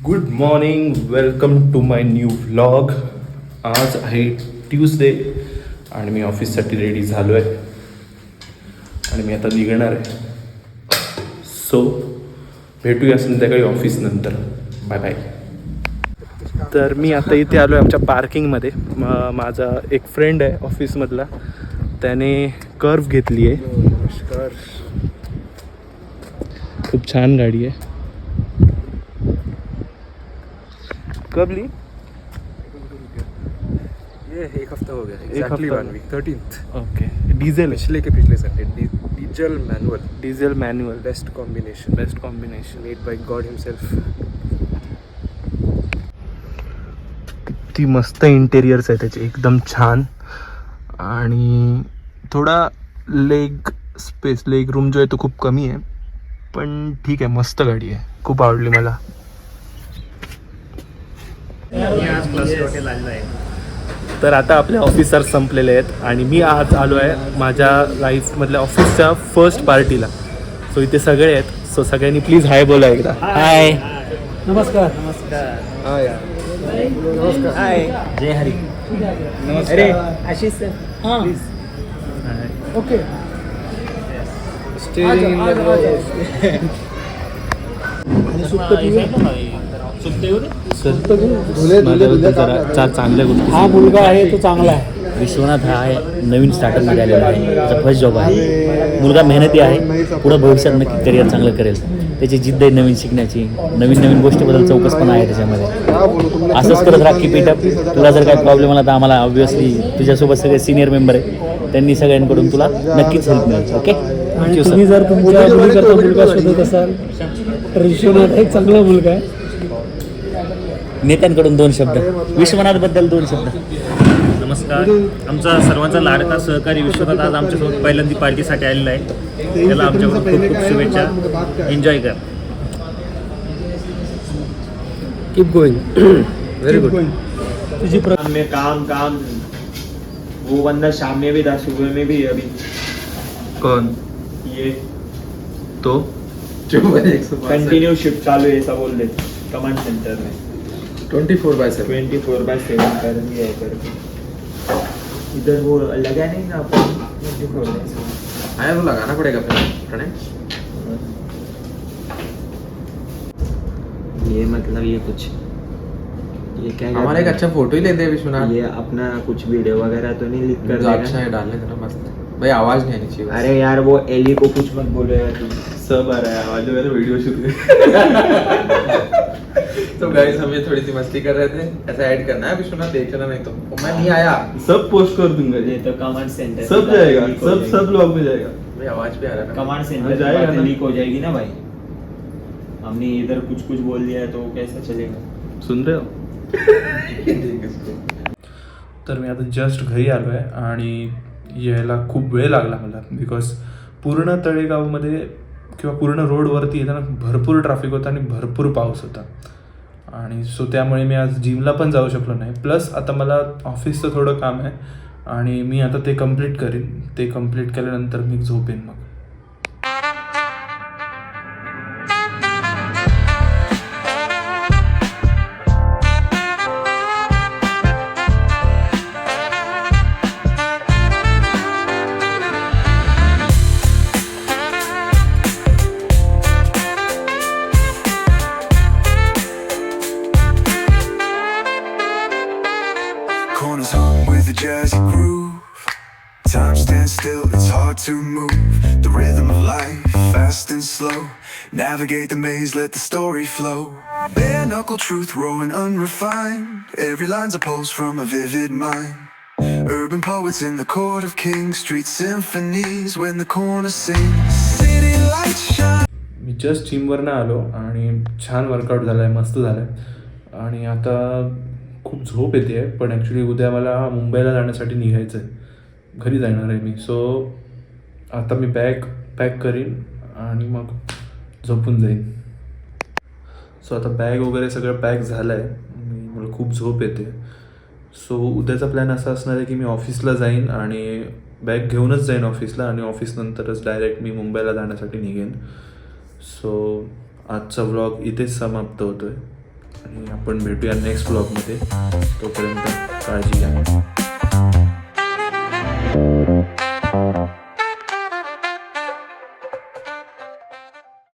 Good morning, welcome to my new vlog. आज आहे Tuesday आणि मी ऑफिससाठी रेडी झालो आहे आणि मी आता निघणार आहे. सो भेटूया संध्याकाळी ऑफिस नंतर. Bye bye. तर मी आता इथे आलो आहे आमच्या पार्किंगमध्ये. माझा एक फ्रेंड आहे ऑफिसमधला, त्याने कर्व घेतली आहे. नमस्कार. खूप छान गाडी आहे. कब ली? ये एक हफ्ता हो गया. Exactly 1 week. 13th. Okay. Diesel है? पिछले Sunday. Diesel manual. Best combination made by God himself. किती मस्त इंटेरियर्स आहे त्याचे, एकदम छान. आणि थोडा लेग रूम जो आहे तो खूप कमी आहे, पण ठीक आहे, मस्त गाडी आहे, खूप आवडली मला. तर आता आपले ऑफिसर संपलेले आहेत आणि मी आज आलो आहे माझ्या लाईफमधल्या ऑफिसच्या फर्स्ट पार्टीला. सो इथे सगळे आहेत. सो सगळ्यांनी प्लीज हाय बोला एकदा. हाय. नमस्कार. हाय. जय हरी. नमस्कार. अरे आशीष सर. हां okay. Staying in the house. माझ्याबद्दल जरा 4 चांगल्या गोष्टी. हा मुलगा आहे तो चांगला आहे. विश्वनाथ हा आहे, नवीन स्टार्टअपमध्ये आलेला आहे, त्याचा फर्स्ट जॉब आहे. मुलगा मेहनती आहे, पुढं भविष्यात नक्की करिअर चांगलं करेल. त्याची जिद्द आहे नवीन शिकण्याची, नवीन गोष्टीबद्दल चौकसपणा आहे त्याच्यामध्ये. असंच करत राहा, कीप इट अप. तुला जर काही प्रॉब्लेम आला तर आम्हाला ऑब्व्हियसली तुझ्यासोबत सगळे सिनियर मेंबर आहे, त्यांनी सगळ्यांकडून तुला नक्कीच हेल्प मिळेल. ओके. आणि तुम्ही जर तुमच्या मुलीकरता मुलगा शोधत असाल तर विश्वनाथ एक चांगला मुलगा आहे. नेत्यांकडून 2 शब्द, विश्वनाथबद्दल 2 शब्द. नमस्कार. आमचा सर्वांचा लाडका सहकारी विश्वनाथ आज आमच्यासोबत पहिल्यांदा पार्टीसाठी आलेला आहे. त्याला आमच्याकडून खूप खूप शुभेच्छा. एन्जॉय कर. Keep going. Very good. तुझी में काम वो बंदा शाम में भी था, सुबह में भी, अभी कौन ये तो? कंटिन्यू शिफ्ट चालू है, ऐसा बोल रहे कमांड सेंटर में. 24/7. 24/7 कर दिया है करके. इधर वो लगा नहीं ना अपन 24/7. आया वो लगाना पड़ेगा प्रणय. ये मतलब ये कुछ ये क्या हमारा एक अच्छा फोटो ही लेते हैं विश्वनाथ. ये अपना कुछ वीडियो वगैरह तो नहीं लिख कर जो अच्छा है डालने देना मस्त. भाई आवाज नहीं आनी चाहिए. अरे यार वो एली को कुछ मत बोलो यार तुम. सब आ रहा है आवाज मेरा वीडियो शूट. तो गाइस हम ये थोड़ी सी मस्ती कर रहे थे. ऐसा ऐड करना है विश्वनाथ, देखना नहीं तो मैं नहीं आया. सब पोस्ट कर दूंगा ये तो कमांड सेंटर सब जाएगा, सब ब्लॉग में जाएगा. भाई आवाज भी आ रहा है. कमांड हाँ, सेंटर जाएगा बातें ना. लीक हो जाएगी ना भाई. हमने इधर कुछ बोल दिया है तो कैसा चलेगा. सुन रहे हो? देख इसको. तर मी आता जस्ट घरी आलो आहे आणि यायला खूप वेळ लागला मला, बिकॉज पूर्ण तळेगावमध्ये किंवा पूर्ण रोडवरती येताना भरपूर ट्रॅफिक होता आणि भरपूर पाऊस होता. आणि सो त्यामुळे मी आज जिमला पण जाऊ शकलो नाही. प्लस आता मला ऑफिसचं थोडं काम आहे आणि मी आता ते कंप्लीट करीन. ते कंप्लीट केल्यानंतर मी झोपेन मग. Corners home with a jazzy groove. Time stands still, it's hard to move. The rhythm of life, fast and slow. Navigate the maze, let the story flow. Bare knuckle truth, raw and unrefined. Every line's a pulse from a vivid mind. Urban poets in the court of kings. Street symphonies when the corner sings. City lights shine. मी just जिमवरनं आलो आणि छान workout झालं आहे, मस्त झालं आहे. आणि आता खूप झोप येते आहे, पण ॲक्च्युली उद्या मला मुंबईला जाण्यासाठी निघायचं आहे. घरी जाणार आहे मी. सो आता मी बॅग पॅक करीन आणि मग झोपून जाईन. सो आता बॅग वगैरे सगळं पॅक झालं आहे. मला खूप झोप येते. सो उद्याचा प्लॅन असा असणार आहे की मी ऑफिसला जाईन आणि बॅग घेऊनच जाईन ऑफिसला आणि ऑफिसनंतरच डायरेक्ट मी मुंबईला जाण्यासाठी निघेन. सो आजचा व्लॉग इथेच समाप्त होतो आहे. आणि आपण भेटूया नेक्स्ट ब्लॉगमध्ये. तोपर्यंत काळजी घ्या.